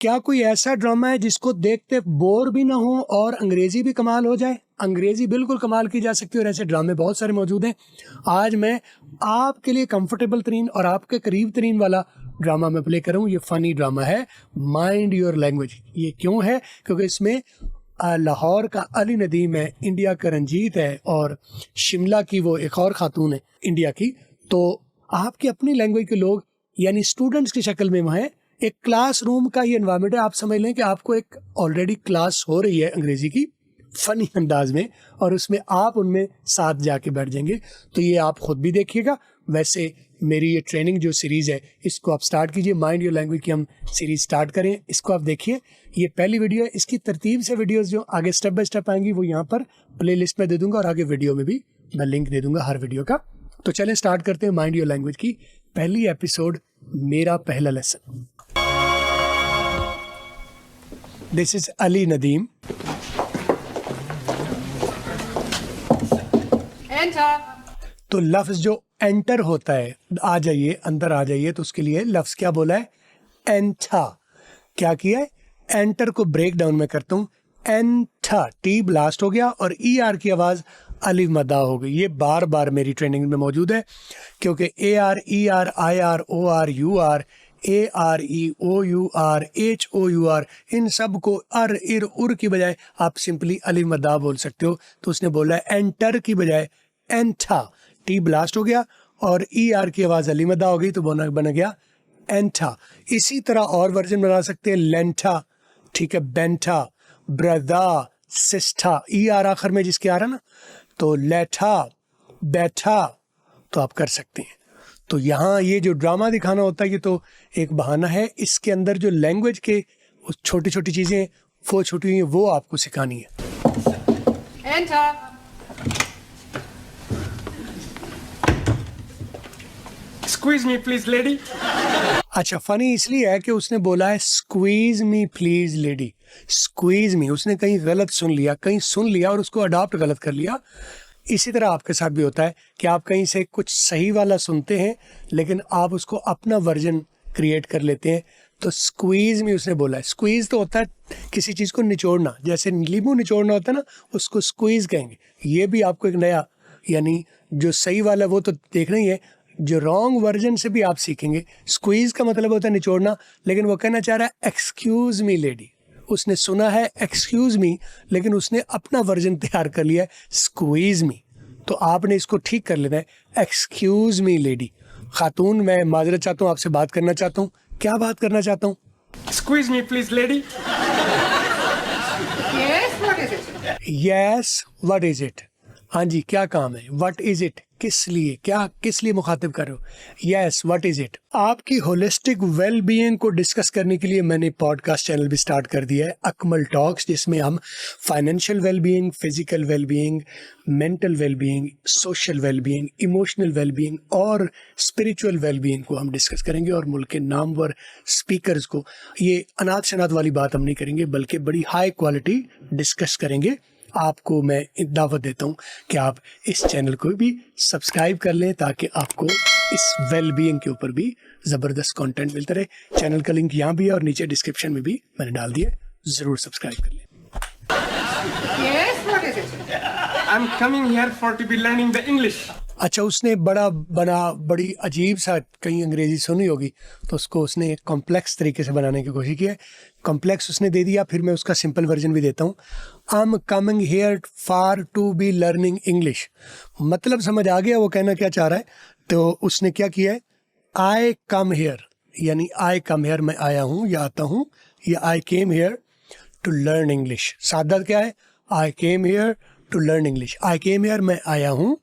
क्या कोई ऐसा ड्रामा है जिसको देखते बोर भी ना हो और अंग्रेजी भी कमाल हो जाए? अंग्रेजी बिल्कुल कमाल की जा सकती है और ऐसे ड्रामे बहुत सारे मौजूद हैं। आज मैं आपके लिए कंफर्टेबल तरीन और आपके करीब तरीन वाला ड्रामा मैं प्ले करूँ। ये फ़नी ड्रामा है, माइंड योर लैंग्वेज। ये क्यों है? क्योंकि इसमें लाहौर का अली नदीम है, इंडिया का रंजीत है और शिमला की वो एक और खातून है इंडिया की। तो आपकी अपनी लैंग्वेज के लोग यानी स्टूडेंट्स की शक्ल में वहाँ है। एक क्लासरूम का ये एनवायरनमेंट है। आप समझ लें कि आपको एक ऑलरेडी क्लास हो रही है अंग्रेजी की फ़नी अंदाज में और उसमें आप उनमें साथ जाके बैठ जाएंगे। तो ये आप खुद भी देखिएगा। वैसे मेरी ये ट्रेनिंग जो सीरीज़ है इसको आप स्टार्ट कीजिए। माइंड योर लैंग्वेज की हम सीरीज़ स्टार्ट करें, इसको आप देखिए। ये पहली वीडियो है। इसकी तरतीब से वीडियोस जो आगे स्टेप बाय स्टेप आएंगी वो यहाँ पर प्ले लिस्ट में दे दूँगा और आगे वीडियो में भी मैं लिंक दे दूँगा हर वीडियो का। तो चलें स्टार्ट करते हैं माइंड योर लैंग्वेज की पहली एपिसोड, मेरा पहला lesson. This is Ali Nadeem. तो लफ्ज जो एंटर होता है, आ जाइए अंदर आ जाइए, तो उसके लिए लफ्ज क्या बोला है? एंटा। क्या किया है? एंटर को ब्रेक डाउन में करता हूँ। एंटा, टी ब्लास्ट हो गया और ई आर की आवाज़ अलिफ मदा हो गई। ये बार बार मेरी ट्रेनिंग में मौजूद है क्योंकि A R, E R, I R, O R, U R, A R, E, O U R, H O U R, इन सब को अर, इर, उर की बजाय आप सिंपली अलिफ मदा बोल सकते हो। तो उसने बोला है एंटर की बजाय एंटा। टी ब्लास्ट हो गया और ई आर की आवाज़ अलिफ मदा हो गई तो बन गया एंटा। इसी तरह और वर्जन बना सकते हैं। लेंटा, ठीक है, Benda, Brinda, sister, E R आखिर में जिसके आ रहा ना, तो लेठा, बैठा, तो आप कर सकते हैं। तो यहाँ ये जो ड्रामा दिखाना होता है ये तो एक बहाना है। इसके अंदर जो लैंग्वेज के छोटी छोटी चीज़ें वो छोटी हुई हैं वो आपको सिखानी है। Squeeze me please lady। अच्छा, फनी इसलिए है कि उसने बोला है squeeze me please lady. Squeeze me उसने कहीं गलत सुन लिया, कहीं सुन लिया और उसको अडॉप्ट गलत कर लिया। इसी तरह आपके साथ भी होता है कि आप कहीं से कुछ सही वाला सुनते हैं लेकिन आप उसको अपना वर्जन क्रिएट कर लेते हैं। तो स्क्वीज में उसने बोला है। स्क्वीज तो होता है किसी चीज़ को निचोड़ना, जैसे नींबू निचोड़ना होता है ना, उसको स्क्वीज कहेंगे। ये भी आपको एक नया, यानी जो सही वाला वो तो देखना ही है, जो रॉन्ग वर्जन से भी आप सीखेंगे। स्क्वीज का मतलब होता है निचोड़ना, लेकिन वो कहना चाह रहा है एक्सक्यूज मी लेडी। उसने सुना है एक्सक्यूज मी लेकिन उसने अपना वर्जन तैयार कर लिया है स्क्वीज मी। तो आपने इसको ठीक कर लेना है, एक्सक्यूज मी लेडी। खातून, मैं माजरत चाहता हूँ, आपसे बात करना चाहता हूँ। क्या बात करना चाहता हूँ? Squeeze me please lady। Yes, what is it? Yes, what is it? हाँ जी, क्या काम है? What is it? किस लिए, क्या किस लिए मुखातिब कर रहे हो? Yes, what is it? आपकी होलिस्टिक वेल बीइंग को डिस्कस करने के लिए मैंने पॉडकास्ट चैनल भी स्टार्ट कर दिया है, अकमल टॉक्स, जिसमें हम financial well being, physical well being, mental well being, social well being, emotional well being और स्पिरिचुअल वेल बीइंग को हम डिस्कस करेंगे। और मुल्क के नामवर स्पीकर्स को, ये अनाथ शनात वाली बात हम नहीं करेंगे बल्कि बड़ी हाई क्वालिटी डिस्कस करेंगे। आपको मैं दावत देता हूँ कि आप इस चैनल को भी सब्सक्राइब कर लें ताकि आपको इस वेल बीइंग के ऊपर भी ज़बरदस्त कंटेंट मिलता रहे। चैनल का लिंक यहाँ भी है और नीचे डिस्क्रिप्शन में भी मैंने डाल दिया, ज़रूर सब्सक्राइब कर लें। Yes, what is it? I'm coming here for to be learning the English। अच्छा, उसने बड़ी अजीब सा कहीं अंग्रेजी सुनी होगी तो उसको उसने कॉम्प्लेक्स तरीके से बनाने की कोशिश की है। कॉम्प्लेक्स उसने दे दिया, फिर मैं उसका सिंपल वर्जन भी देता हूँ। I am coming here for to be learning English. मतलब समझ आ गया वो कहना क्या चाह रहा है। तो उसने क्या किया है? आई कम हेयर, यानी आई कम हेयर, मैं आया हूँ या आता हूँ, या I came here to learn English. सादा क्या है? I came here to learn English. I came here, मैं आया हूँ,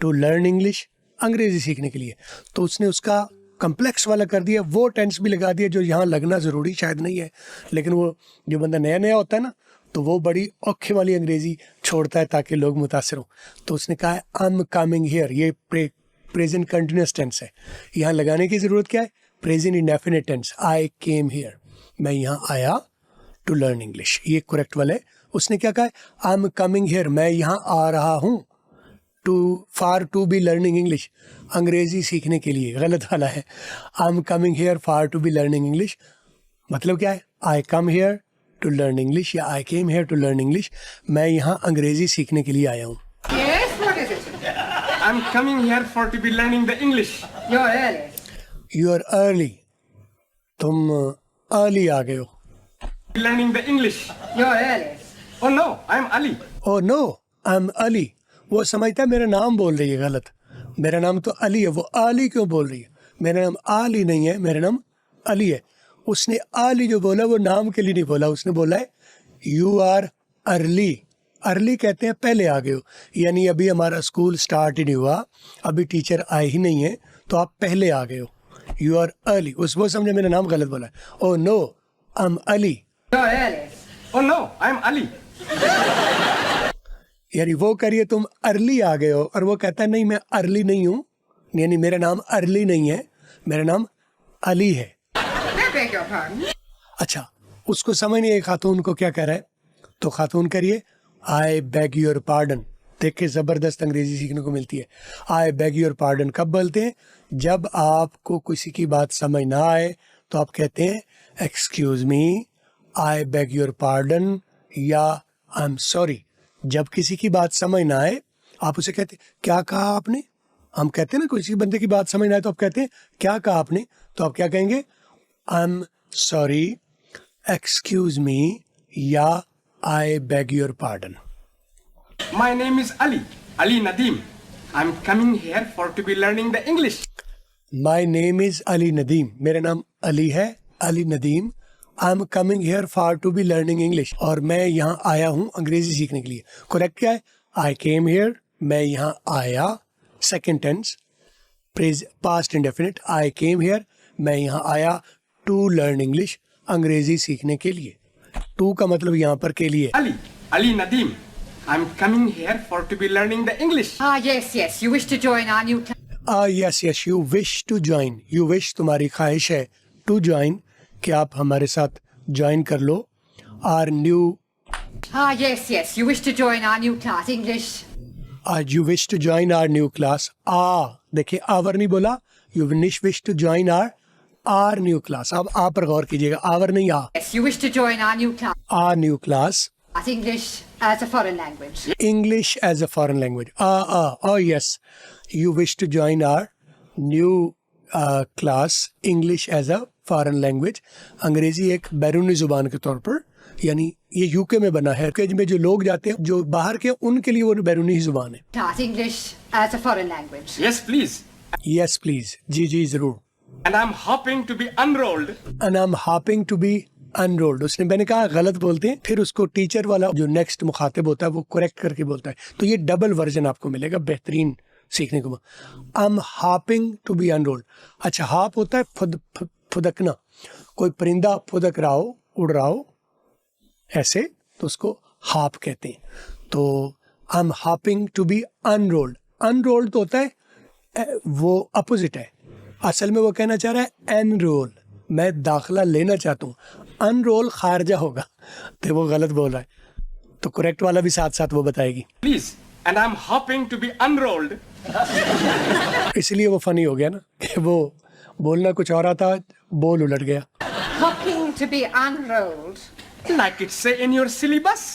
टू लर्न इंग्लिश, अंग्रेजी सीखने के लिए। तो उसने उसका कम्प्लेक्स वाला कर दिया, वो टेंस भी लगा दिया जो यहाँ लगना ज़रूरी शायद नहीं है, लेकिन वो जो बंदा नया नया होता है ना तो वो बड़ी औखे वाली अंग्रेज़ी छोड़ता है ताकि लोग मुतासर हों। तो उसने कहा है आई एम कमिंग हियर, ये प्रेजेंट कंटिन्यूस टेंस है। यहाँ लगाने की ज़रूरत क्या है? Present indefinite tense, I came here, मैं यहाँ आया टू लर्न इंग्लिश, ये करेक्ट वाला है। उसने क्या कहा है? आई एम कमिंग हियर, मैं यहाँ आ रहा हूँ, टू बी लर्निंग इंग्लिश, अंग्रेज़ी सीखने के लिए, गलत वाला है। I am coming here for to be learning English, मतलब क्या है? I come here to learn English या I came here to learn English. मैं यहाँ अंग्रेजी सीखने के लिए आया हूँ। Yes, what is it? I'm coming here for to be learning the English. You're early. You are early, तुम अर्ली आ गए हो। Learning the English. You're early. Oh no, I'm Ali. Oh no I am Ali. वो समझता है मेरा नाम बोल रही है गलत। मेरा नाम तो अली है, वो अली क्यों बोल रही है? मेरा नाम अली नहीं है, मेरा नाम अली है। उसने अली जो बोला वो नाम के लिए नहीं बोला, उसने बोला है यू आर अर्ली। अर्ली कहते हैं पहले आ गए हो, यानी अभी हमारा स्कूल स्टार्ट ही नहीं हुआ, अभी टीचर आए ही नहीं है, तो आप पहले आ गए हो। You are early. उस वो समझे मेरा नाम गलत बोला है। Oh no I am Ali, You're early. Oh no, I'm Ali. यानी वो करिए तुम अर्ली आ गए हो, और वो कहता है नहीं मैं अर्ली नहीं हूँ, यानी मेरा नाम अर्ली नहीं है, मेरा नाम अली है। I beg your pardon. अच्छा, उसको समझ नहीं आई खातून को क्या कह रहा है, तो खातून करिए आई बेग योर पार्डन। देखिए ज़बरदस्त अंग्रेजी सीखने को मिलती है। आई बेग योर पार्डन कब बोलते हैं? जब आपको किसी की बात समझ ना आए तो आप कहते हैं excuse me, I beg your pardon या आई एम सॉरी। जब किसी की बात समझ ना आए आप उसे कहते क्या कहा आपने? हम कहते हैं ना किसी बंदे की बात समझ ना आए तो आप कहते हैं क्या कहा आपने, तो आप क्या कहेंगे? I am sorry, excuse me या I beg your pardon. My name is Ali. Ali Nadeem. I'm coming here for to be learning the English. My name is Ali Nadeem. मेरा नाम अली है, Ali Nadeem. I am coming here for to be learning English. और मैं यहाँ आया हूँ अंग्रेजी सीखने के लिए। करेक्ट क्या है? आई केम हेयर, मैं यहाँ आया। सेकेंड टेंस, प्रेज past indefinite. I came here, मैं यहाँ आया टू लर्न इंग्लिश, अंग्रेजी सीखने के लिए। टू का मतलब यहाँ पर के लिए। Ali Nadeem. I'm coming here for to be learning the English. Ah, yes. You wish to join our new class. Yes yes, you wish to join. You wish तुम्हारी ख्वाहिश है, टू ज्वाइन कि आप हमारे साथ ज्वाइन कर लो। आर न्यू, Ah, yes. You wish to join our new class, English. आज you wish to join our new class. देखिए आवर नहीं बोला, you wish to join our new class. अब आ पर गौर कीजिएगा, आवर नहीं आ। Yes, you wish to join our new class, our new class, English as a foreign language. English as a foreign language. Oh yes, you wish to join our new class, English as a foreign language. अंग्रेजी एक बैरूनी जुबान के तौर पर, यानी ये UK में बना है कि में जो लोग जाते हैं जो बाहर के, उनके लिए वो बैरूनी ही जुबान है। Class, English as a foreign language. Yes, please. Yes please, जी जरूर। And I'm hoping to be enrolled. And I'm hopping to be unrolled. उसने, मैंने कहा गलत बोलते हैं, फिर उसको टीचर वाला जो नेक्स्ट मुखातिब होता है वो करेक्ट करके बोलता है, तो ये डबल वर्जन आपको मिलेगा बेहतरीन सीखने को। I am hopping to be unrolled. अच्छा, हॉप होता है फुदकना, कोई परिंदा फुदक रहा हो, उड़ रहा हो ऐसे, तो उसको हॉप कहते हैं। तो I am hopping to be unrolled. Unrolled तो होता है वो अपोजिट है, असल में वो कहना चाह रहा है एनरोल, मैं दाखिला लेना चाहता हूँ। अनरोल खारजा होगा, तो वो गलत बोल रहा है, तो करेक्ट वाला भी साथ साथ वो बताएगी। Please. And I'm hoping to be enrolled. इसलिए वो फनी हो गया ना कि वो बोलना कुछ और था, बोल उलट गया। Hoping to be unrolled. Like it say in your syllabus.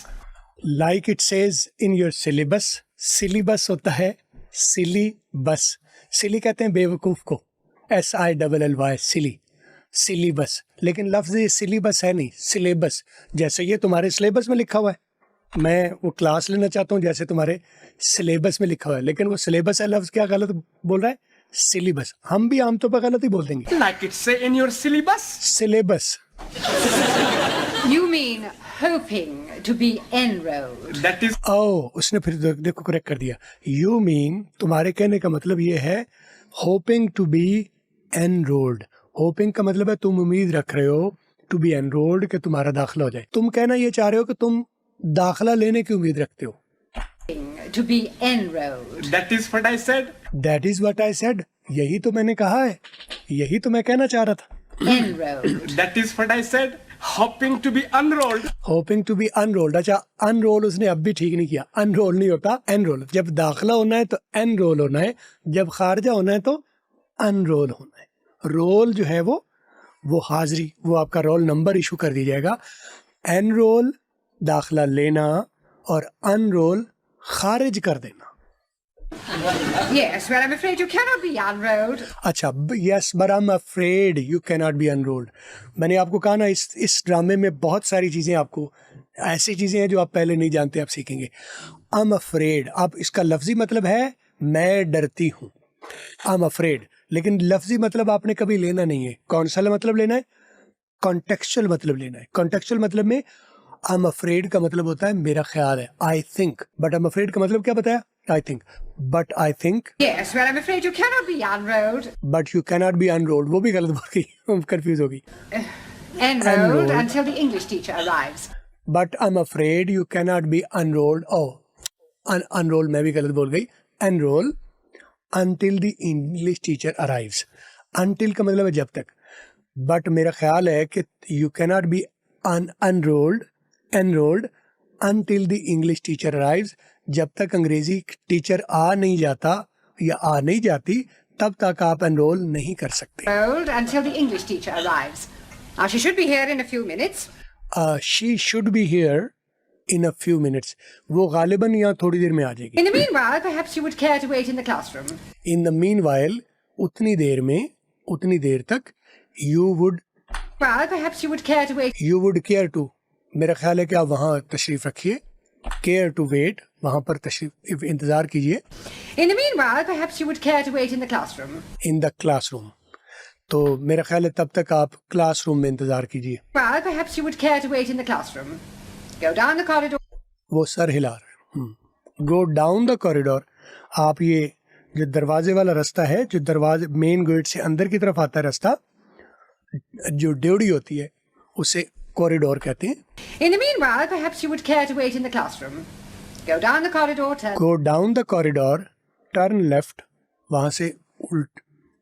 Like it says in your syllabus. Syllabus होता है सिली बस। सिली कहते हैं बेवकूफ़ को, SILLY, सिली, सिलेबस। लेकिन लफ्ज़ ये सिलेबस है नहीं, सिलेबस। जैसे ये तुम्हारे सिलेबस में लिखा हुआ है, मैं वो क्लास लेना चाहता हूँ जैसे तुम्हारे सिलेबस में लिखा हुआ है, लेकिन वो सिलेबस है लफ्ज़ क्या गलत बोल रहा है? सिलेबस। हम भी आमतौर पर गलत ही बोल देंगे, Like it say in your syllabus. Syllabus. You mean hoping to be enrolled. That is उसने फिर देखो करेक्ट कर दिया। यू मीन, तुम्हारे कहने का मतलब ये है hoping to be enrolled. Hoping का मतलब है तुम उम्मीद रख रहे हो, टू बी एनरोल्ड कि तुम्हारा दाखिला हो जाए। तुम कहना ये चाह रहे हो कि तुम दाखिला लेने की उम्मीद रखते हो। To be enrolled. that is what I said. That is what I said, यही तो मैंने कहा है, यही तो मैं कहना चाह रहा था। Enrolled. That is what I said. Hoping to be enrolled. Hoping to be unrolled. अच्छा, अनरोल उसने अब भी ठीक नहीं किया, अनरोल नहीं होता एनरोल। जब दाखिला होना है तो एनरोल होना है, जब खारजा होना है तो अनरोल होना है। रोल जो है वो वो हाजिरी, वो आपका रोल नंबर इशू कर दिया जाएगा। एनरोल दाखिला लेना और अनरोल खारिज कर देना। Yes, well, I'm afraid you cannot be enrolled. अच्छा, yes but I am afraid you can not be unrolled. मैंने आपको कहा ना, इस ड्रामे में बहुत सारी चीज़ें, आपको ऐसी चीज़ें हैं जो आप पहले नहीं जानते, आप सीखेंगे। आई एम अफ्रेड, अब इसका लफ्जी मतलब है मैं डरती हूँ, आई एम अफ्रेड। लेकिन लफ्जी मतलब आपने कभी लेना नहीं है। कौन सा मतलब लेना है? कॉन्टेक्चुअल मतलब लेना है। कॉन्टेक्चुअल मतलब में आई एम अफ्रेड का मतलब होता है मेरा ख्याल है, I think. But I am afraid का मतलब क्या बताया? I think. But I think, Yes, well, I'm afraid you cannot be enrolled. But you can not be unrolled, वो भी गलत बोल गई, कंफ्यूज होगी। Enrolled Enrolled. until the English teacher arrives. But I am afraid you can not be unrolled. Unroll मैं भी गलत बोल गई। Enrol until the English teacher arrives. Until का मतलब है जब तक। बट मेरा ख्याल है कि you cannot be enrolled until the English teacher arrives. जब तक अंग्रेजी टीचर आ नहीं जाता या आ नहीं जाती, तब तक आप एनरोल नहीं कर सकते। Enrolled until the English teacher arrives. Now, she should be here in a few minutes. She should be here in a few minutes. वो गालिबन यहाँ थोड़ी देर में आ जाएगी। In the meanwhile, perhaps you would care to wait in the classroom. In the meanwhile, उतनी देर तक you would Well, perhaps you would care to wait. You would care to, मेरा ख्याल है कि आप वहाँ तशरीफ रखिए। care to wait, वहाँ पर तशरीफ इंतज़ार कीजिए। In the meanwhile, perhaps you would care to wait in the classroom. in the classroom, तो मेरा ख्याल है तब तक आप क्लासरूम में इंतज़ार कीजिए। Well, perhaps you would care to wait in the classroom. Go down the corridor. वो सर हिला रहे हैं। Go down the corridor, आप ये जो दरवाजे वाला रास्ता है, जो दरवाजे मेन गेट से अंदर की तरफ आता है रास्ता, जो ड्योड़ी होती है उसे कॉरिडोर कहते हैं। In the meanwhile, perhaps you would care to wait in the classroom. Go down the corridor, turn Go down the corridor, turn left, वहाँ से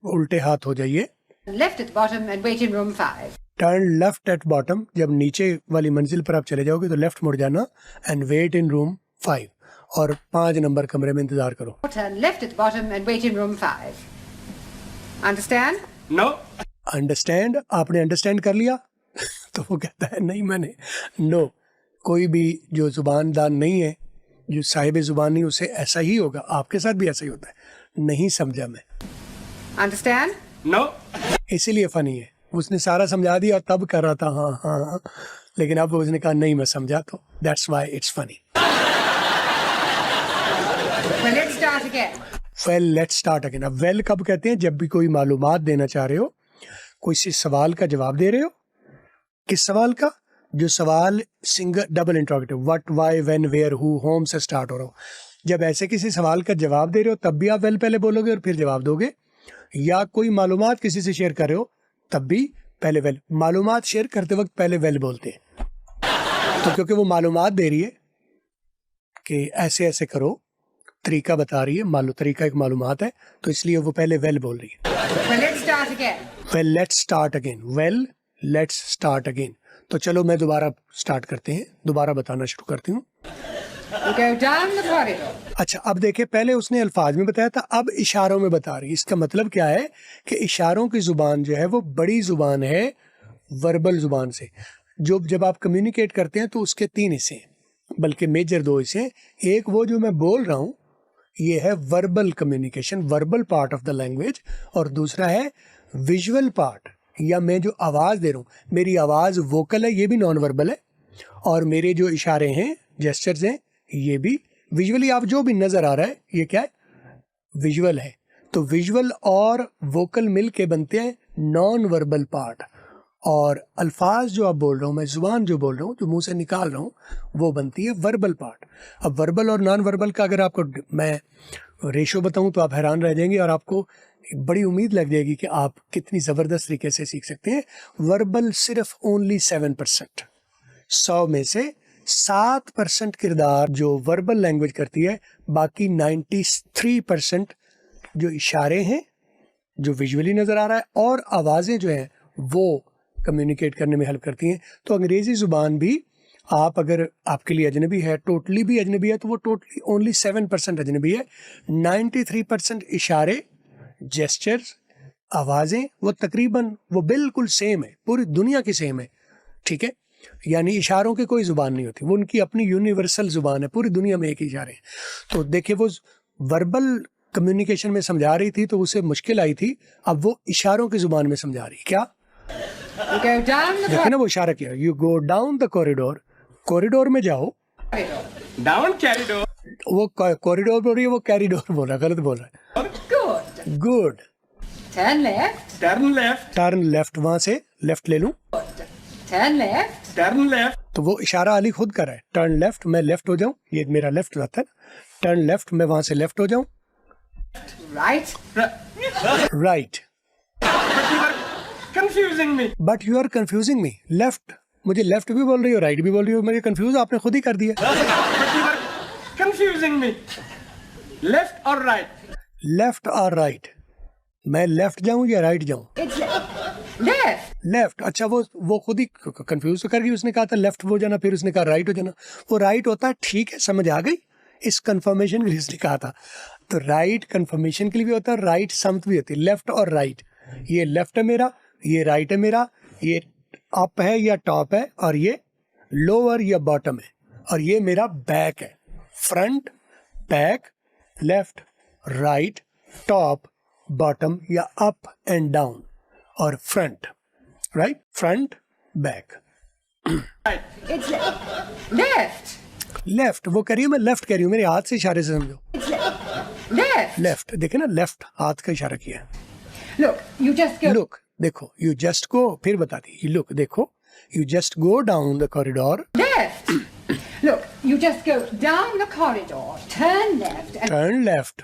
उल्टे हाथ हो जाइए। left at the bottom and wait in room 5. Turn left at bottom, जब नीचे वाली मंजिल पर आप चले जाओगे तो लेफ्ट मुड़ जाना। एंड वेट इन रूम 5, और 5 नंबर कमरे में इंतजार करो। Turn left at the bottom and wait in room 5. Understand? No. Understand, आपने अंडरस्टैंड कर लिया? तो वो कहता है नहीं मैंने। नो, कोई भी जो जुबानदार नहीं है, जो साहिब जुबान नहीं, उसे ऐसा ही होगा। आपके साथ भी ऐसा ही होता है। नहीं समझा मैं, Understand? No. इसीलिए फनी है। उसने सारा समझा दिया और तब कर रहा था हाँ हाँ हाँ, लेकिन अब उसने कहा नहीं मैं समझा, तो that's why it's funny. Well, let's start again. Well let's start again. अब वेल कब कहते हैं? जब भी कोई मालूमात देना चाह रहे हो, कोई सी सवाल का जवाब दे रहे हो। किस सवाल का? जो सवाल single double interrogative, what, why, when, where, who, whom से स्टार्ट हो रहा हो। जब ऐसे किसी सवाल का जवाब दे रहे हो तब भी आप वेल पहले बोलोगे और फिर जवाब दोगे। या कोई मालूमात किसी से शेयर कर रहे हो तब भी पहले वेल। मालूमात शेयर करते वक्त पहले वेल बोलते हैं, तो क्योंकि वो मालूमात दे रही है कि ऐसे ऐसे करो, तरीका बता रही है, तरीका एक मालूमात है, तो इसलिए वो पहले वेल बोल रही है। Well, let's start again. Well let's start again. Well let's start again. तो चलो मैं दोबारा स्टार्ट करते हैं, दोबारा बताना शुरू करती हूँ। You go down the corridor. अच्छा, अब देखिए, पहले उसने अल्फाज में बताया था, अब इशारों में बता रही है। इसका मतलब क्या है कि इशारों की जुबान जो है वो बड़ी जुबान है वर्बल जुबान से। जो जब आप कम्युनिकेट करते हैं तो उसके 3 हिस्से हैं, बल्कि मेजर 2 हिस्से हैं। एक वो जो मैं बोल रहा हूँ, ये है verbal communication, verbal part of the language, और दूसरा है विजुअल पार्ट, या मैं जो आवाज़ दे रहा हूँ, मेरी आवाज़ वोकल है, ये भी नॉन वर्बल है, और मेरे जो इशारे हैं, जेस्चर्स हैं, ये भी विजुअली आप जो भी नज़र आ रहा है ये क्या है? विजुअल है। तो विजुअल और वोकल मिल के बनते हैं नॉन वर्बल पार्ट, और अल्फाज जो आप बोल रहा हूँ मैं, ज़ुबान जो बोल रहा हूँ, जो मुंह से निकाल रहा हूँ, वो बनती है वर्बल पार्ट। अब वर्बल और नॉन वर्बल का अगर आपको मैं रेशो बताऊँ तो आप हैरान रह जाएंगे, और आपको बड़ी उम्मीद लग जाएगी कि आप कितनी ज़बरदस्त तरीके से सीख सकते हैं। वर्बल सिर्फ ओनली 7%, 100 में से 7% किरदार जो वर्बल लैंग्वेज करती है, बाकी 93% जो इशारे हैं, जो विजुअली नज़र आ रहा है, और आवाज़ें जो हैं वो कम्युनिकेट करने में हेल्प करती हैं। तो अंग्रेज़ी ज़ुबान भी आप अगर आपके लिए अजनबी है, टोटली भी अजनबी है, तो वो टोटली ओनली 7% अजनबी है। 93% इशारे, जेस्चर्स, आवाज़ें वो तकरीबन वो बिल्कुल सेम है, पूरी दुनिया की सेम है, ठीक है। यानी इशारों की कोई ज़ुबान नहीं होती, वो उनकी अपनी यूनिवर्सल ज़ुबान है, पूरी दुनिया में एक ही इशारे हैं। तो देखिए वो वर्बल कम्युनिकेशन में समझा रही थी तो उसे मुश्किल आई थी, अब वो इशारों की ज़ुबान में समझा रही। क्या You go down the देखिए ना वो इशारा किया, you go down the corridor, corridor में जाओ। corridor. Down corridor. वो कॉरिडोर बोल रही है, वो कैरिडोर बोल रहा है, गलत बोल रहा Good. है। Good, Turn left. Turn left. Turn left, वहां से लेफ्ट ले लूं Good. Turn left. Turn left. तो वो इशारा अली खुद कर रहा है, टर्न लेफ्ट, मैं लेफ्ट हो जाऊं, ये मेरा लेफ्ट रहता है, टर्न लेफ्ट, मैं वहां से लेफ्ट हो जाऊं, Right. Right. Confusing me. But you are confusing me, left, मुझे लेफ्ट भी बोल रही हो, राइट भी बोल रही हो, मुझे कंफ्यूज आपने खुद ही कर दिया। Confusing me. Left or right? Left और राइट, मैं लेफ्ट जाऊं या राइट जाऊं? It's left. लेफ्ट, अच्छा वो खुद ही कंफ्यूज तो कर गई, उसने कहा था लेफ्ट हो जाना, फिर उसने कहा राइट हो जाना, वो राइट होता है, ठीक है समझ आ गई, इस कंफर्मेशन के लिए उसने कहा था। तो राइट कंफर्मेशन के लिए भी होता है, राइट समत भी होती है, लेफ्ट और राइट, ये लेफ्ट है मेरा, ये राइट है मेरा, ये अप है या टॉप है, और ये लोअर या बॉटम है, और ये मेरा बैक है, front back, left right, top bottom या अप एंड डाउन, और front, right, front back. It's left. Left, वो कह रही है मैं लेफ्ट कह रही हूँ, मेरे हाथ से इशारे से समझो। It's left. लेफ्ट, देखे ना, लेफ्ट हाथ का इशारा किया है। Look, you just go. Look देखो, यू जस्ट गो, फिर बता दी, लुक देखो, you just go down the corridor, Left. Look, you just go down the corridor, turn left, and turn left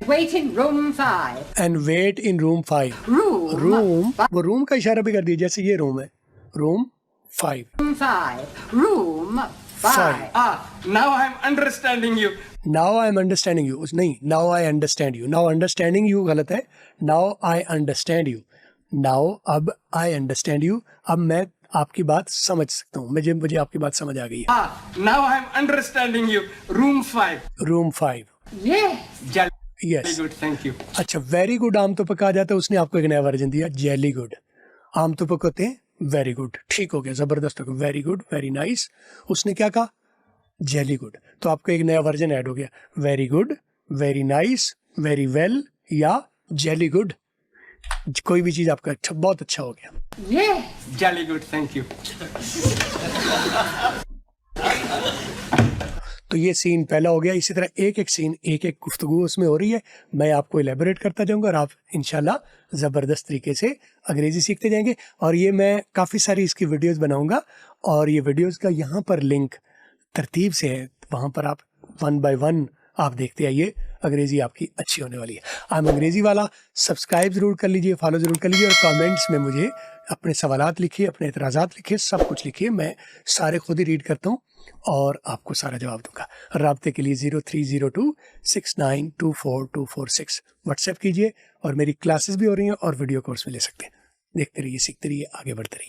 wait in room 5. And wait in room 5। Room. Room, वो room का इशारा भी कर दिया, जैसे ये रूम है, room 5। Room 5. Room 5. Five. Now I'm understanding you. Now I am understanding you, नहीं, now I understand you, now understanding you गलत है, now I understand you, now अब आई अंडरस्टैंड यू, अब मैं आपकी बात समझ सकता हूँ, मुझे आपकी बात समझ आ गई है। Now I'm understanding you. Room 5. Room 5, Yes. Jolly yes. good. Thank you. अच्छा, वेरी गुड आम तो कहा जाता है, उसने आपको एक नया वर्जन दिया, जेली गुड। आम तो होते हैं वेरी गुड, ठीक हो गया, जबरदस्त हो गया, वेरी गुड, वेरी नाइस। उसने क्या कहा? Jelly good. तो आपको एक नया वर्जन ऐड हो गया, very good, very nice, very well या जेली गुड। कोई भी चीज आपका अच्छा, बहुत अच्छा हो गया। Yes. Jolly good. Thank you. तो ये सीन पहला हो गया। इसी तरह एक एक सीन, एक एक गुफ्तगू उसमें हो रही है, मैं आपको एलेबोरेट करता जाऊंगा और आप इंशाल्लाह ज़बरदस्त तरीके से अंग्रेज़ी सीखते जाएंगे। और ये मैं काफ़ी सारी इसकी वीडियोस बनाऊंगा और ये वीडियोस का यहाँ पर लिंक तरतीब से है, वहाँ पर आप 1 by 1 आप देखते आइए, अंग्रेज़ी आपकी अच्छी होने वाली है। आप अंग्रेज़ी वाला सब्सक्राइब ज़रूर कर लीजिए, फॉलो ज़रूर कर लीजिए और कमेंट्स में मुझे अपने सवालात लिखिए, अपने एतराज़ात लिखिए, सब कुछ लिखिए, मैं सारे खुद ही रीड करता हूँ और आपको सारा जवाब दूंगा। राब्ते के लिए 030269242446 व्हाट्सएप कीजिए और मेरी क्लासेस भी हो रही हैं और वीडियो कोर्स भी ले सकते हैं। देखते रहिए, सीखते रहिए, आगे बढ़ते रहिए।